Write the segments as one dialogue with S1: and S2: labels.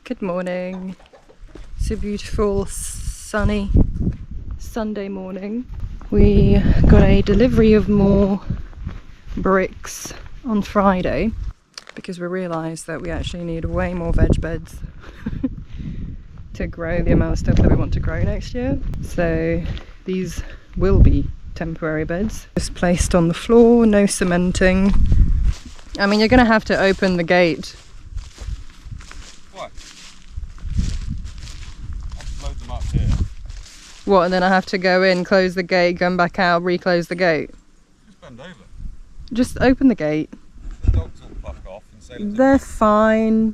S1: Good morning. It's a beautiful sunny Sunday morning. We got a delivery of more bricks on Friday because we realised that we actually need way more veg beds to grow the amount of stuff that we want to grow next year. So these will be temporary beds, just placed on the floor, no cementing. I mean, you're going to have to open the gate.
S2: What? I'll load them up here.
S1: What, and then I have to go in, close the gate, come back out, re-close the gate?
S2: Just bend over.
S1: Just open the gate.
S2: The dogs will fuck off and say
S1: They're fine.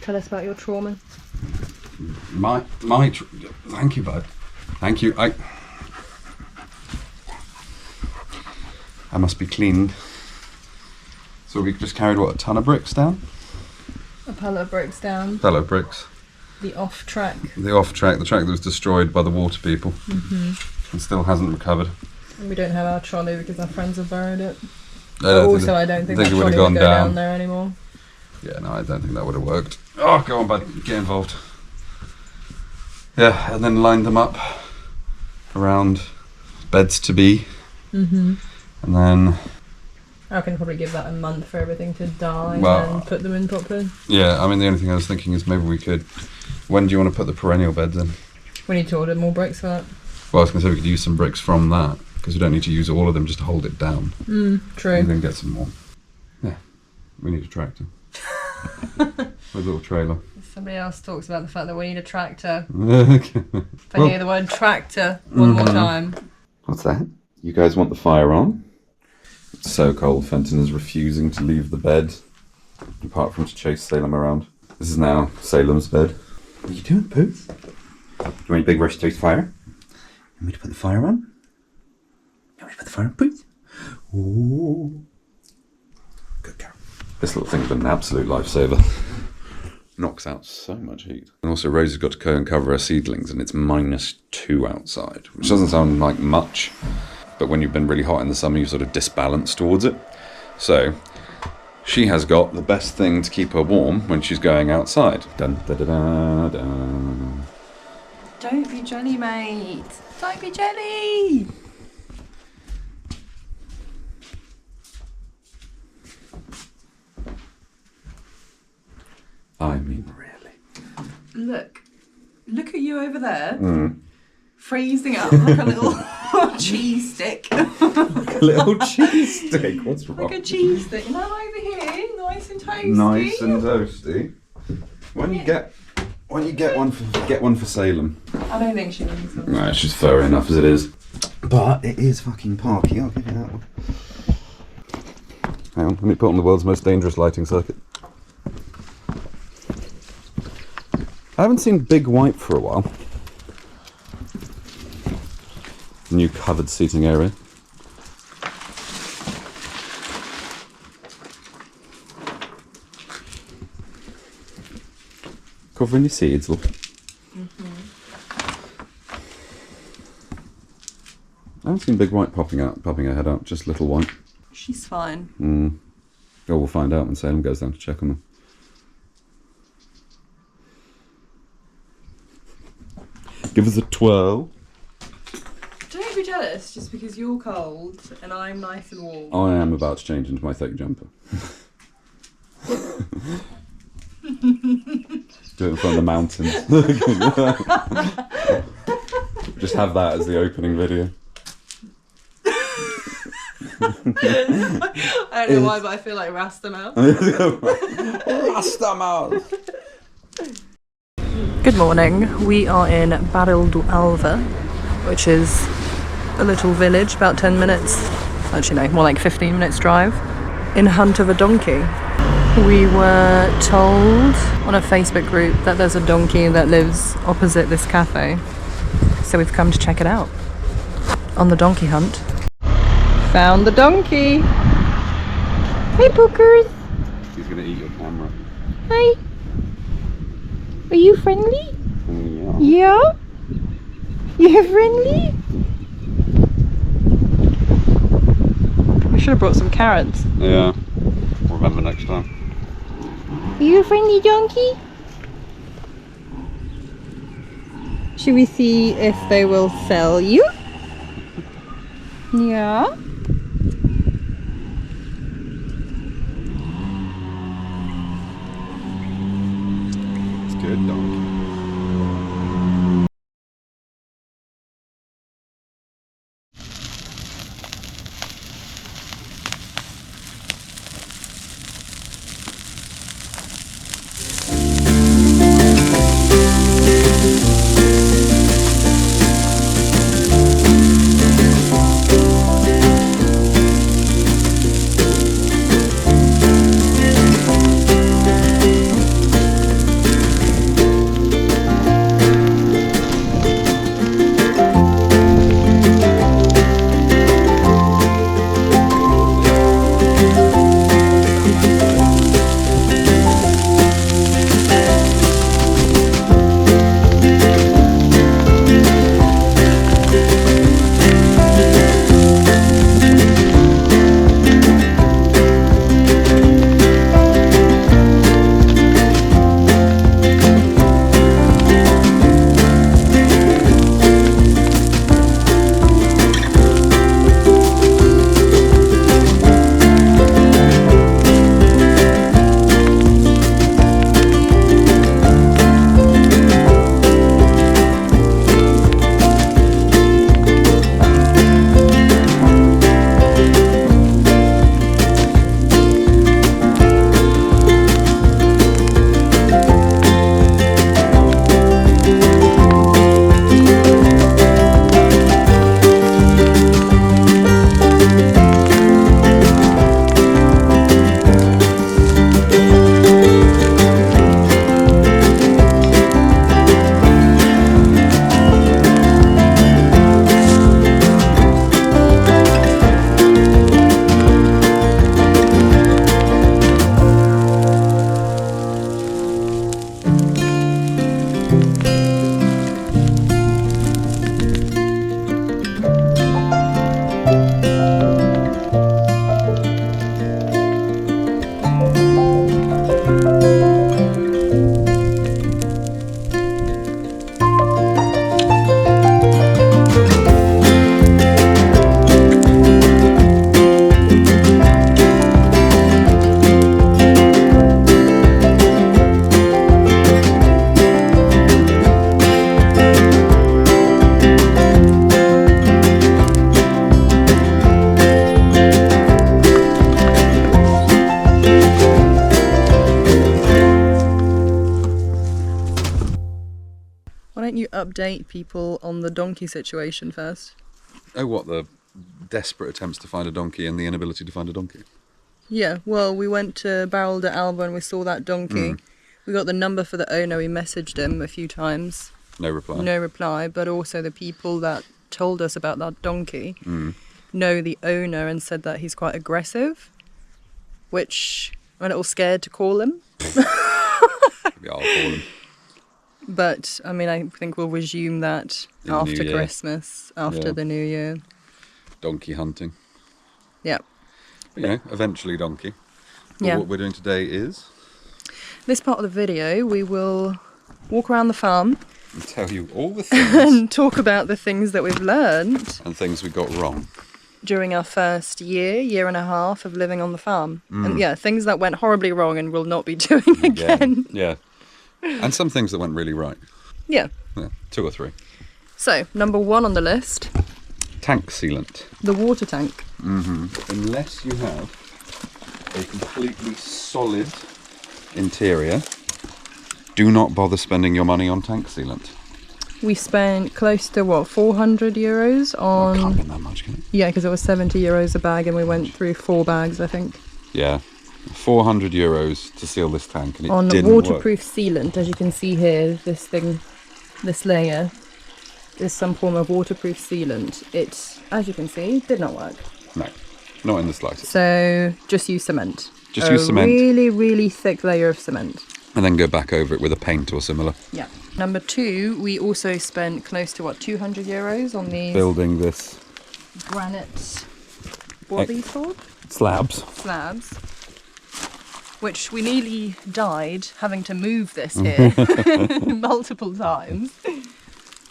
S1: Tell us about your trauma.
S2: Thank you, bud. Thank you. I must be cleaned. So we just carried what, a ton of bricks down?
S1: A pallet of bricks down.
S2: Fellow bricks.
S1: The off track.
S2: The track that was destroyed by the water people. And still hasn't recovered.
S1: And we don't have our trolley because our friends have borrowed it.
S2: I don't
S1: think
S2: it
S1: that
S2: would have
S1: trolley
S2: gone
S1: would go down there anymore.
S2: Yeah, no, I don't think that would have worked. Oh, go on, bud, get involved. Yeah, and then lined them up around beds to be. And then...
S1: I can probably give that a month for everything to die and put them in properly.
S2: Yeah, I mean, the only thing I was thinking is maybe we could... When do you want to put the perennial beds in?
S1: We need to order more bricks for that.
S2: Well, I was going to say we could use some bricks from that, because we don't need to use all of them just to hold it down.
S1: True.
S2: And then get some more. Yeah, we need a tractor. With a little trailer.
S1: Somebody else talks about the fact that we need a tractor.
S2: If
S1: I hear the word tractor one more time.
S2: What's that? You guys want the fire on? It's so cold, Fenton is refusing to leave the bed, apart from to chase Salem around. This is now Salem's bed. What are you doing, Pooh? Do you want a big rush to taste fire? You want me to put the fire on? You want me to put the fire on, Pooh? Ooh. Good girl. This little thing's been an absolute lifesaver. Knocks out so much heat. And also Rose has got to go and cover her seedlings and it's -2 outside, which doesn't sound like much, but when you've been really hot in the summer you sort of disbalance towards it. So she has got the best thing to keep her warm when she's going outside. Dun, da, da, da, da.
S1: Don't be jelly, mate. Don't be jelly.
S2: I mean, really.
S1: Look at you over there, freezing up like a little cheese stick.
S2: Like a little cheese stick. What's wrong?
S1: Like a cheese stick. And I'm over here, nice and toasty.
S2: Nice and toasty. When you get one for Salem.
S1: I don't think she needs them.
S2: No, she's furry enough as it is. But it is fucking parky. I'll give you that one. Hang on, let me put on the world's most dangerous lighting circuit. I haven't seen Big White for a while. New covered seating area. Covering your seeds, look. I haven't seen Big White popping her head out, just Little White.
S1: She's fine.
S2: Oh, we'll find out when Salem goes down to check on them. Give us a twirl.
S1: Don't be jealous just because you're cold and I'm nice and warm.
S2: I am about to change into my thick jumper. Do it in front of the mountains. Just have that as the opening video.
S1: I don't know why, but I feel like Rastamouse.
S2: Rastamouse!
S1: Good morning. We are in Barril do Alva, which is a little village, about 10 minutes, actually no, more like 15 minutes drive, in hunt of a donkey. We were told on a Facebook group that there's a donkey that lives opposite this cafe, so we've come to check it out on the donkey hunt. Found the donkey! Hey Bookers!
S2: He's gonna eat your camera.
S1: Hi! Are you friendly?
S2: Yeah.
S1: Yeah? You're friendly? We should have brought some carrots.
S2: Yeah. Remember next time.
S1: Are you a friendly donkey? Should we see if they will sell you? Yeah?
S2: It's good donkey.
S1: Why don't you update people on the donkey situation first?
S2: Oh, what, the desperate attempts to find a donkey and the inability to find a donkey?
S1: Yeah, well, we went to Barril de Alba and we saw that donkey. We got the number for the owner, we messaged him a few times.
S2: No reply.
S1: No reply, but also the people that told us about that donkey know the owner and said that he's quite aggressive, which I'm a little scared to call him.
S2: Yeah, I'll call him.
S1: But, I mean, I think we'll resume that
S2: In the
S1: after
S2: new year.
S1: Christmas, after
S2: Yeah.
S1: the new year.
S2: donkey hunting.
S1: Yeah.
S2: But, you know, eventually donkey. But
S1: Yeah.
S2: what we're doing today is...
S1: This part of the video, we will walk around the farm
S2: and tell you all the things
S1: and talk about the things that we've learned
S2: and things we got wrong
S1: during our first year and a half of living on the farm. And yeah, things that went horribly wrong and will not be doing again.
S2: Yeah. And some things that went really right.
S1: Yeah.
S2: Yeah, 2 or 3.
S1: So, number 1 on the list.
S2: Tank sealant.
S1: The water tank.
S2: Unless you have a completely solid interior, do not bother spending your money on tank sealant.
S1: We spent close to, what, 400 euros on...
S2: Can't be that much, can it?
S1: Yeah, because it was 70 euros a bag and we went through 4 bags, I think.
S2: Yeah. 400 euros to seal this tank, and it
S1: on
S2: didn't
S1: waterproof
S2: work.
S1: sealant, as you can see here, this layer is some form of waterproof sealant. It, as you can see, did not work.
S2: No, not in the slightest.
S1: So just use cement.
S2: Use cement.
S1: A really, really thick layer of cement.
S2: And then go back over it with a paint or similar.
S1: Yeah. Number 2, we also spent close to, what, 200 euros on these
S2: building this
S1: granite, what are these called?
S2: Slabs.
S1: Slabs. Which we nearly died having to move this here multiple times.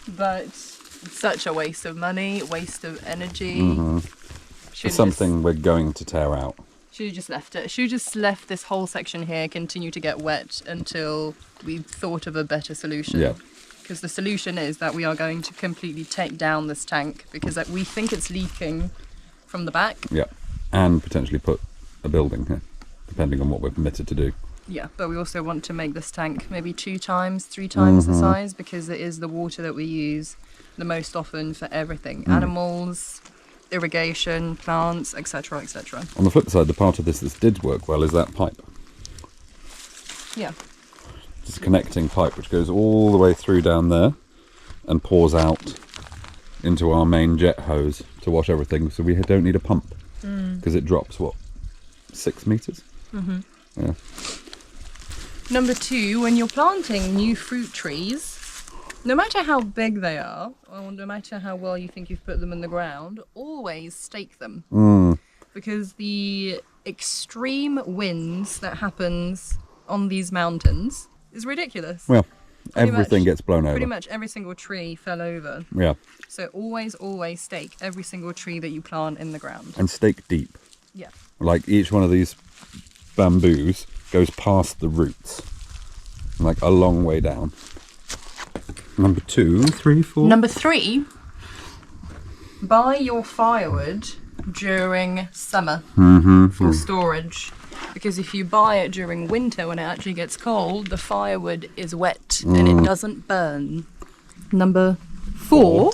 S1: But it's such a waste of money, waste of energy.
S2: It's something we're going to tear out.
S1: Should have just left it. Should have just left this whole section here continue to get wet until we thought of a better solution.
S2: Yeah.
S1: Because the solution is that we are going to completely take down this tank because we think it's leaking from the back.
S2: Yeah. And potentially put a building here, depending on what we're permitted to do.
S1: Yeah, but we also want to make this tank maybe 2 times, 3 times the size, because it is the water that we use the most often for everything. Animals, irrigation, plants, etc, etc.
S2: On the flip side, the part of this that did work well is that pipe.
S1: Yeah.
S2: This connecting pipe which goes all the way through down there and pours out into our main jet hose to wash everything, so we don't need a pump because it drops, what, 6 meters? Yeah.
S1: Number 2, when you're planting new fruit trees, no matter how big they are, or no matter how well you think you've put them in the ground, always stake them. Because the extreme winds that happens on these mountains is ridiculous.
S2: Well, everything gets blown over.
S1: Pretty much every single tree fell over.
S2: Yeah.
S1: So always stake every single tree that you plant in the ground.
S2: And stake deep.
S1: Yeah.
S2: Like each one of these bamboos goes past the roots, like a long way down. Number 2, 3, 4.
S1: Number 3, buy your firewood during summer for storage. Because if you buy it during winter when it actually gets cold, the firewood is wet and it doesn't burn. Number 4.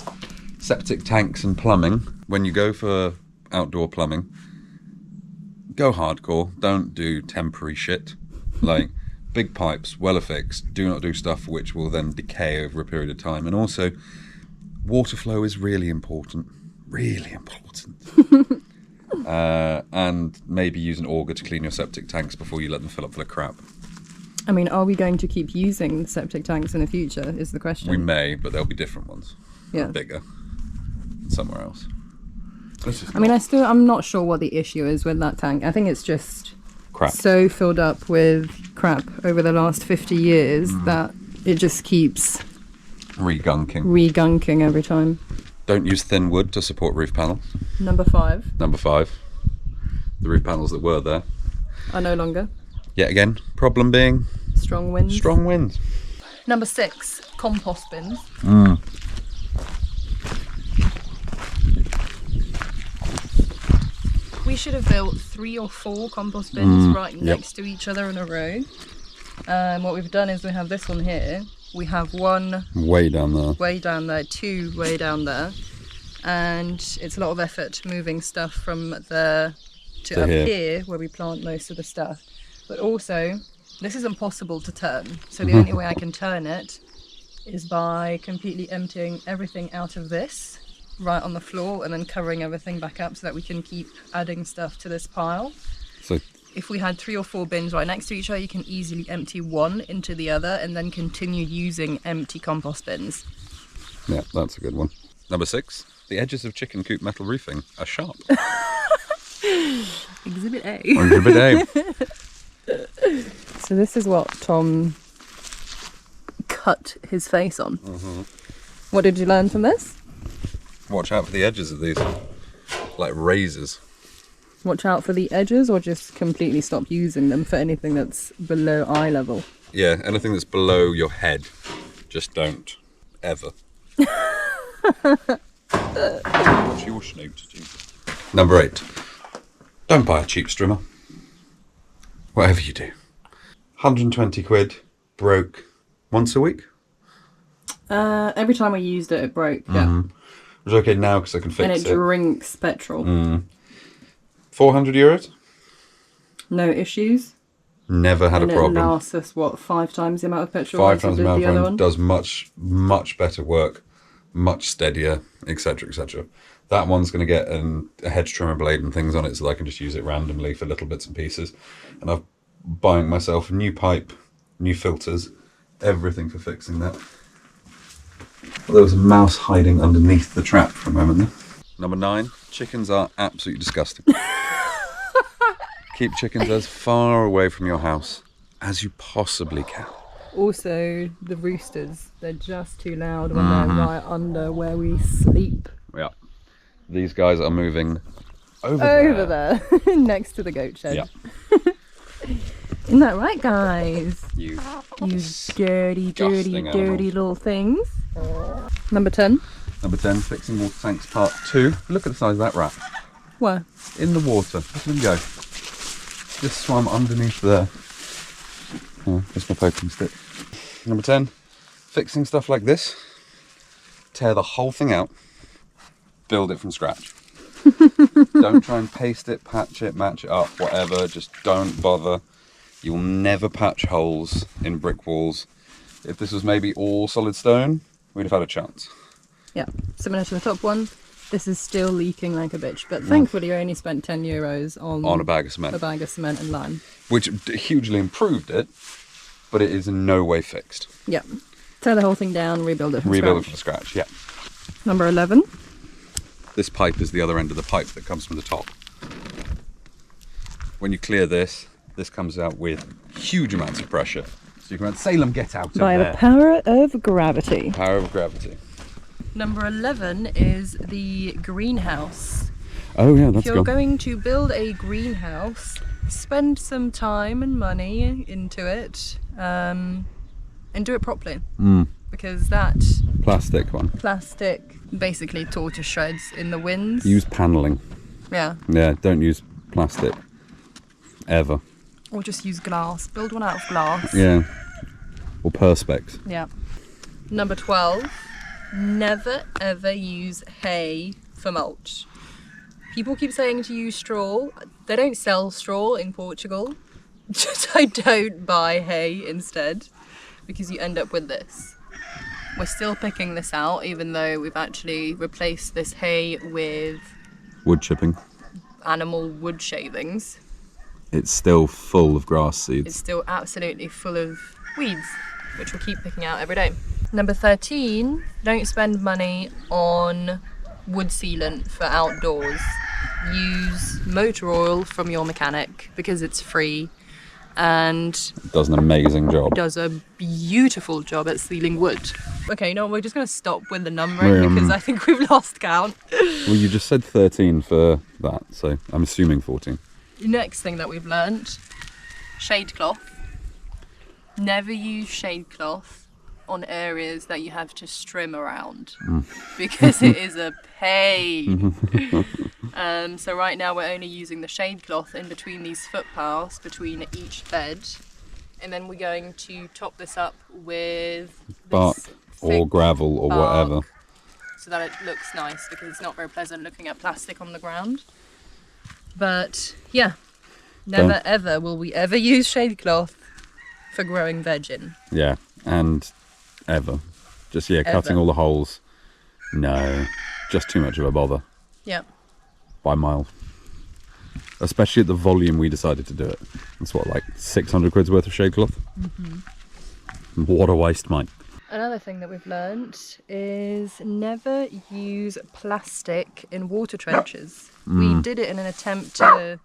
S2: Septic tanks and plumbing. When you go for outdoor plumbing, go hardcore. Don't do temporary shit. Like big pipes, well affixed. Do not do stuff which will then decay over a period of time. And also, water flow is really important. Really important. And maybe use an auger to clean your septic tanks before you let them fill up full of crap.
S1: I mean, are we going to keep using septic tanks in the future, is the question.
S2: We may, but there'll be different ones.
S1: Yeah.
S2: Bigger. Somewhere else.
S1: I mean, I'm not sure what the issue is with that tank. I think it's just
S2: Crap.
S1: so filled up with crap over the last 50 years that it just keeps
S2: Regunking
S1: every time.
S2: Don't use thin wood to support roof panels.
S1: Number 5.
S2: Number 5. The roof panels that were there.
S1: Are no longer.
S2: Yet again, problem being
S1: Strong winds.
S2: strong winds.
S1: Number 6, compost bins. We should have built 3 or 4 compost bins right next to each other in a row. What we've done is we have this one here. We have one
S2: Way down there.
S1: way down there, 2 way down there. And it's a lot of effort moving stuff from there to up here where we plant most of the stuff. But also, this is impossible to turn. So the only way I can turn it is by completely emptying everything out of this right on the floor and then covering everything back up so that we can keep adding stuff to this pile.
S2: So
S1: If we had 3 or 4 bins right next to each other, you can easily empty one into the other and then continue using empty compost bins.
S2: yeah, that's a good one. Number 6. The edges of chicken coop metal roofing are sharp.
S1: Exhibit A.
S2: Exhibit A.
S1: So this is what Tom cut his face on. What did you learn from this?
S2: Watch out for the edges of these, like razors.
S1: Watch out for the edges, or just completely stop using them for anything that's below eye level?
S2: Yeah, anything that's below your head, just don't, ever. What's your snoot? Number 8. Don't buy a cheap strimmer. Whatever you do. 120 quid, broke once a week.
S1: Every time I used it, it broke. Yeah,
S2: It's okay now because I can fix
S1: and
S2: it.
S1: it drinks petrol.
S2: 400 euros.
S1: No issues.
S2: Never had
S1: And
S2: a problem.
S1: it lasts us, what, 5 times the amount of petrol?
S2: 5
S1: as it
S2: times the
S1: did
S2: amount
S1: the
S2: of
S1: other
S2: time,
S1: one?
S2: does much better work, much steadier, etc, etc. That one's going to get a hedge trimmer blade and things on it, so that I can just use it randomly for little bits and pieces. And I'm buying myself a new pipe, new filters, everything for fixing that. Well, there was a mouse hiding underneath the trap for a moment there. Number 9, chickens are absolutely disgusting. Keep chickens as far away from your house as you possibly can.
S1: Also, the roosters, they're just too loud when they're right under where we sleep.
S2: Yeah. These guys are moving
S1: Over there. Next to the goat shed.
S2: Yeah.
S1: Isn't that right, guys?
S2: You
S1: You dirty, dirty,
S2: animal.
S1: dirty little things. Number 10.
S2: Number 10, fixing water tanks part 2. Look at the size of that rat.
S1: Where?
S2: In the water. Look at him go. Just swam underneath there. Oh, there's my poking stick. Number 10, fixing stuff like this. Tear the whole thing out. Build it from scratch. Don't try and paste it, patch it, match it up, whatever. Just don't bother. You'll never patch holes in brick walls. If this was maybe all solid stone, we'd have had a chance.
S1: Yeah, similar to the top one. This is still leaking like a bitch, but thankfully I only spent €10
S2: On a bag of cement.
S1: A bag of cement and lime.
S2: Which hugely improved it, but it is in no way fixed.
S1: Yeah. Tear the whole thing down, rebuild it from
S2: Rebuild
S1: scratch.
S2: it from scratch, yeah.
S1: Number 11.
S2: This pipe is the other end of the pipe that comes from the top. When you clear this, this comes out with huge amounts of pressure. So you can Salem, get out
S1: By
S2: of
S1: the
S2: there.
S1: power of gravity.
S2: Power of gravity.
S1: Number 11 is the greenhouse.
S2: Oh yeah, that's
S1: If you're
S2: gone.
S1: going to build a greenhouse, spend some time and money into it, and do it properly. Because that
S2: Plastic one.
S1: plastic basically tore to shreds in the winds.
S2: Use paneling.
S1: Yeah.
S2: Yeah, don't use plastic. Ever.
S1: Or just use glass. Build one out of glass.
S2: Yeah. Or perspex.
S1: Yeah. Number 12. Never ever use hay for mulch. People keep saying to use straw. They don't sell straw in Portugal. So don't buy hay instead, because you end up with this. We're still picking this out, even though we've actually replaced this hay with
S2: Wood chipping.
S1: animal wood shavings.
S2: It's still full of grass seeds.
S1: It's still absolutely full of weeds, which we'll keep picking out every day. Number 13, don't spend money on wood sealant for outdoors. Use motor oil from your mechanic because it's free and
S2: It does an amazing job.
S1: does a beautiful job at sealing wood. Okay, no, we're just going to stop with the numbering because I think we've lost count.
S2: Well, you just said 13 for that, so I'm assuming 14.
S1: Next thing that we've learnt, shade cloth. Never use shade cloth on areas that you have to strim around because it is a pain. So right now we're only using the shade cloth in between these footpaths, between each bed, and then we're going to top this up with this
S2: Bark or
S1: thick
S2: gravel or
S1: bark
S2: whatever.
S1: so that it looks nice, because it's not very pleasant looking at plastic on the ground. But yeah, never ever will we ever use shade cloth for growing veg in.
S2: Yeah, and ever. Just, yeah, cutting
S1: Ever.
S2: all the holes. No, just too much of a bother.
S1: Yeah.
S2: By mile. Especially at the volume we decided to do it. It's what, like 600 quid's worth of shade cloth? What a waste, mate.
S1: Another thing that we've learnt is never use plastic in water trenches. We did it in an attempt to...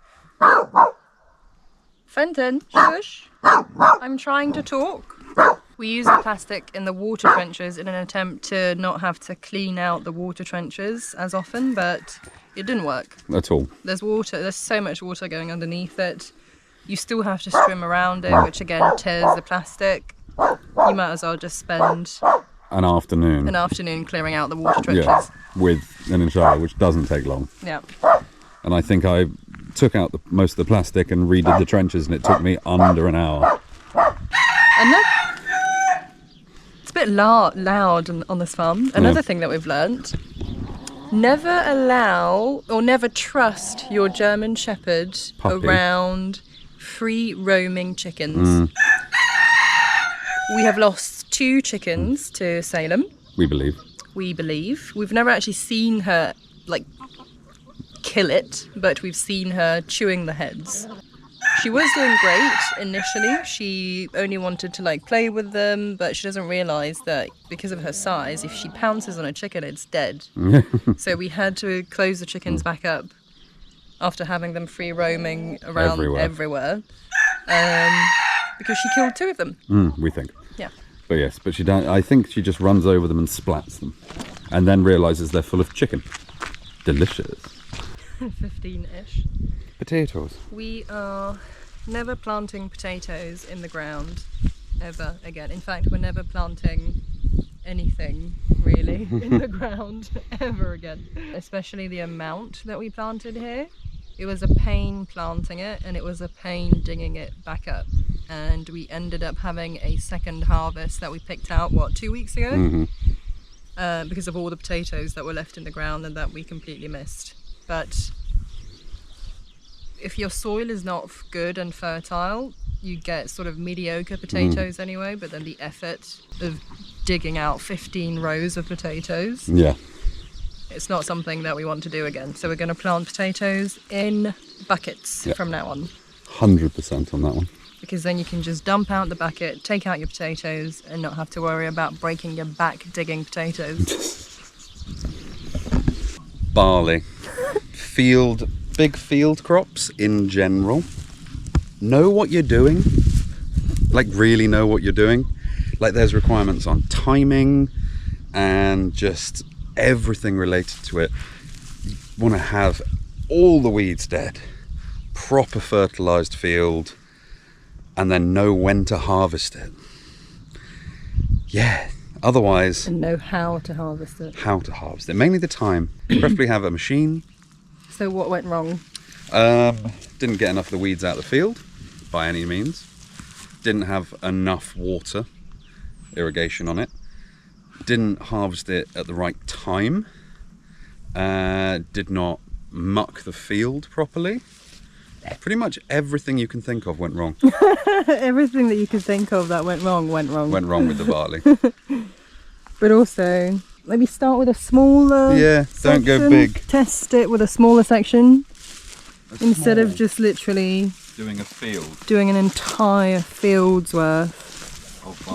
S1: Fenton, shush! I'm trying to talk. We used the plastic in the water trenches in an attempt to not have to clean out the water trenches as often, but it didn't work.
S2: At all.
S1: There's so much water going underneath that you still have to swim around it, which again tears the plastic. You might as well just spend
S2: an
S1: afternoon clearing out the water trenches.
S2: Yeah, with an enchilada, which doesn't take long.
S1: Yeah.
S2: And I think I took out most of the plastic and redid the trenches, and it took me under an hour.
S1: And it's a bit loud on this farm. Another thing that we've learnt: never allow or never trust your German Shepherd around free roaming chickens. We have lost 2 chickens to Salem.
S2: We believe.
S1: We've never actually seen her, like, kill it, but we've seen her chewing the heads. She was doing great initially. She only wanted to, like, play with them, but she doesn't realise that because of her size, if she pounces on a chicken, it's dead. So we had to close the chickens back up after having them free roaming around everywhere. Because she killed 2 of them.
S2: We think.
S1: Yeah.
S2: But yes, I think she just runs over them and splats them, and then realises they're full of chicken. Delicious.
S1: 15-ish.
S2: Potatoes.
S1: We are never planting potatoes in the ground ever again. In fact, we're never planting anything really in the ground ever again. Especially the amount that we planted here. It was a pain planting it, and it was a pain digging it back up. And we ended up having a second harvest that we picked out, 2 weeks ago? Because of all the potatoes that were left in the ground and that we completely missed. But if your soil is not good and fertile, you get sort of mediocre potatoes anyway, but then the effort of digging out 15 rows of potatoes, it's not something that we want to do again. So we're going to plant potatoes in buckets from now on.
S2: 100% on that one.
S1: Because then you can just dump out the bucket, take out your potatoes, and not have to worry about breaking your back digging potatoes.
S2: Barley. Big field crops in general. Know what you're doing. Like, really know what you're doing. Like, there's requirements on timing and just everything related to it. You want to have all the weeds dead, proper fertilized field, and then know when to harvest it. Yeah, otherwise...
S1: And know how to harvest it.
S2: How to harvest it. Mainly the time. Preferably have a machine.
S1: So what went wrong?
S2: Didn't get enough of the weeds out of the field, by any means. Didn't have enough water, irrigation on it. Didn't harvest it at the right time. Did not muck the field properly. Pretty much everything you can think of went wrong.
S1: Everything that you can think of that went wrong.
S2: Went wrong with the barley.
S1: But also, maybe start with a smaller section.
S2: Don't go big.
S1: Test it with a smaller section instead of just literally doing an entire field's worth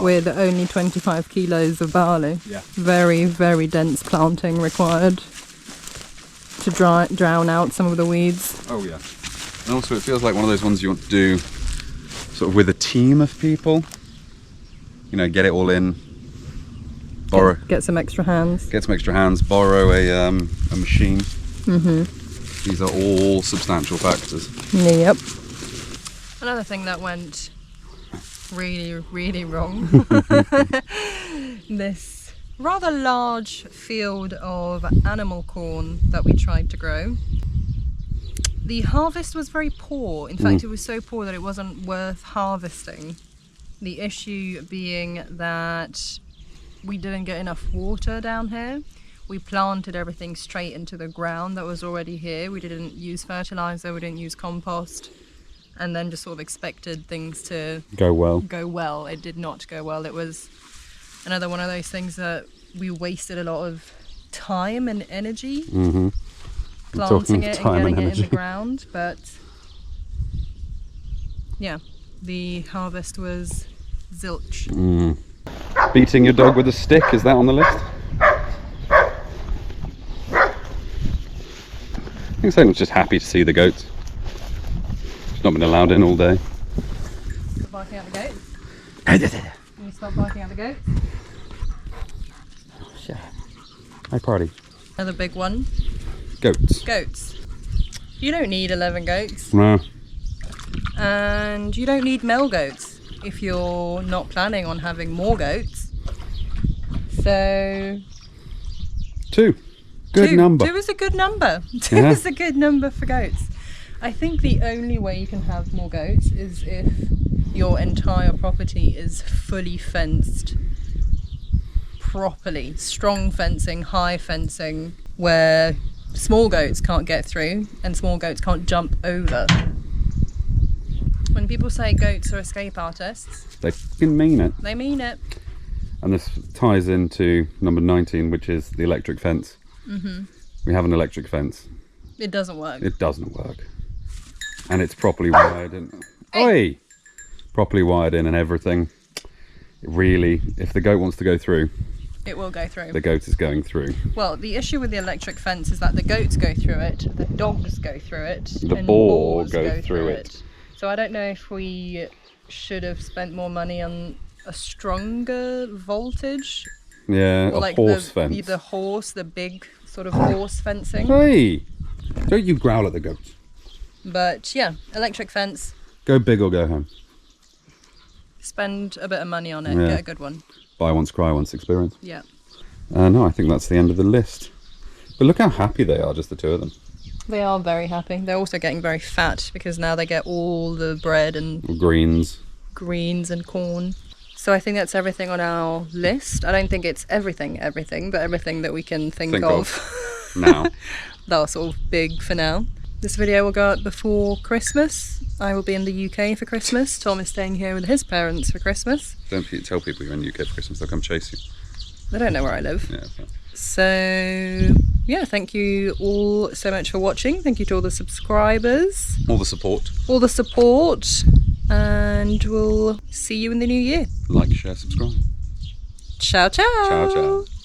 S1: with only 25 kilos of barley.
S2: Yeah.
S1: Very, very dense planting required to drown out some of the weeds.
S2: Oh yeah. And also it feels like one of those ones you want to do sort of with a team of people. You know, get it all in.
S1: Get some extra hands.
S2: Borrow a machine. These are all substantial factors.
S1: Yep. Another thing that went really, really wrong. This rather large field of animal corn that we tried to grow. The harvest was very poor. In fact, it was so poor that it wasn't worth harvesting. The issue being that we didn't get enough water down here. We planted everything straight into the ground that was already here. We didn't use fertilizer, we didn't use compost, and then just sort of expected things to
S2: go well.
S1: It did not go well. It was another one of those things that we wasted a lot of time and energy planting it and getting it in the ground. But yeah, the harvest was zilch.
S2: Beating your dog with a stick, is that on the list? I think Salem's just happy to see the goats. She's not been allowed in all day.
S1: Barking at the goats. Can you stop barking at the goats?
S2: Hi, party.
S1: Another big one.
S2: Goats.
S1: Goats. You don't need 11 goats.
S2: No.
S1: And you don't need male goats if you're not planning on having more goats. So...
S2: 2. Good number.
S1: 2 is a good number. 2 is a good number for goats. I think the only way you can have more goats is if your entire property is fully fenced properly. Strong fencing, high fencing, where small goats can't get through and small goats can't jump over. When people say goats are escape artists,
S2: They fucking mean it.
S1: they mean it.
S2: And this ties into number 19, which is the electric fence. We have an electric fence.
S1: It doesn't work.
S2: It doesn't work. And it's properly wired in. Oi! Properly wired in and everything. Really, if the goat wants to go through,
S1: It will go through.
S2: the goat is going through.
S1: Well, the issue with the electric fence is that the goats go through it, the dogs go through it,
S2: The
S1: and
S2: boar
S1: boars
S2: go through it.
S1: So I don't know if we should have spent more money on a stronger voltage,
S2: Yeah,
S1: or
S2: a
S1: like
S2: horse fence.
S1: the big sort of horse fencing.
S2: Hey! Don't you growl at the goats.
S1: But yeah, electric fence.
S2: Go big or go home.
S1: Spend a bit of money on it.
S2: Yeah.
S1: Get a good one.
S2: Buy once, cry once experience.
S1: Yeah.
S2: No, I think that's the end of the list. But look how happy they are, just the 2 of them.
S1: They are very happy. They're also getting very fat because now they get all the bread and
S2: Greens.
S1: greens and corn. So I think that's everything on our list. I don't think it's everything, but everything that we can think of.
S2: Now.
S1: That's all big for now. This video will go up before Christmas. I will be in the UK for Christmas. Tom is staying here with his parents for Christmas.
S2: Don't tell people you're in the UK for Christmas, they'll come chase you.
S1: They don't know where I live.
S2: Yeah, fair.
S1: So yeah, thank you all so much for watching. Thank you to all the subscribers,
S2: All the support.
S1: all the support, and we'll see you in the new year.
S2: Like, share, subscribe.
S1: Ciao, ciao.
S2: Ciao, ciao.